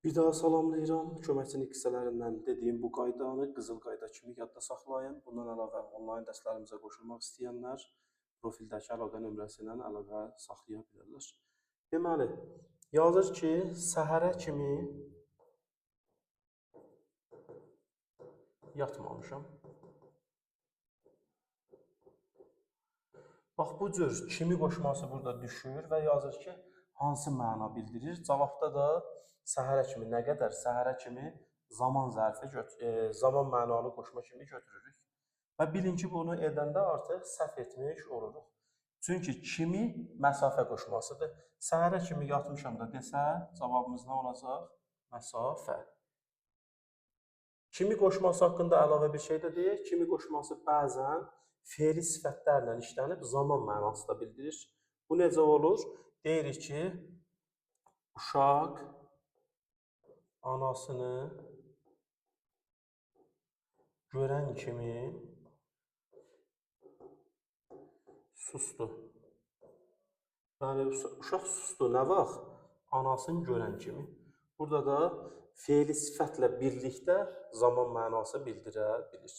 Bir daha salamlayıram. Köməkçilik hissələrindən dediyim bu qaydanı qızıl qayda kimi yadda saxlayın. Bundan əlavə onlayn dərslərimizə qoşulmaq istəyənlər profildəki əlaqə nömrəsi ilə əlaqə saxlaya bilərlər. Deməli, yazır ki, səhərə kimi yatmamışam. Bax, bu cür kimi qoşması burada düşür və yazır ki, hansı məna bildirir? Cavabda da səhərə kimi nə qədər? Səhərə kimi zaman zərfi, zaman mənalı qoşma kimi götürürük. Və bilin ki, bunu edəndə artıq səhv etmiş oluruq. Çünki kimi məsafə qoşmasıdır. Səhərə kimi yatmışam da desə, cavabımız nə olacaq? Məsafə. Kimi qoşması haqqında əlavə bir şey də deyək. Kimi qoşması bəzən fe'li sifətlərlə işlənib zaman mənası da bildirir. Bu necə olur? Deyirik ki, uşaq anasını görən kimi susdu. Yəni, uşaq susdu nə vaxt? Anasını görən kimi. Burada da fe'li sifətlə birlikdə zaman mənası bildirə bilir.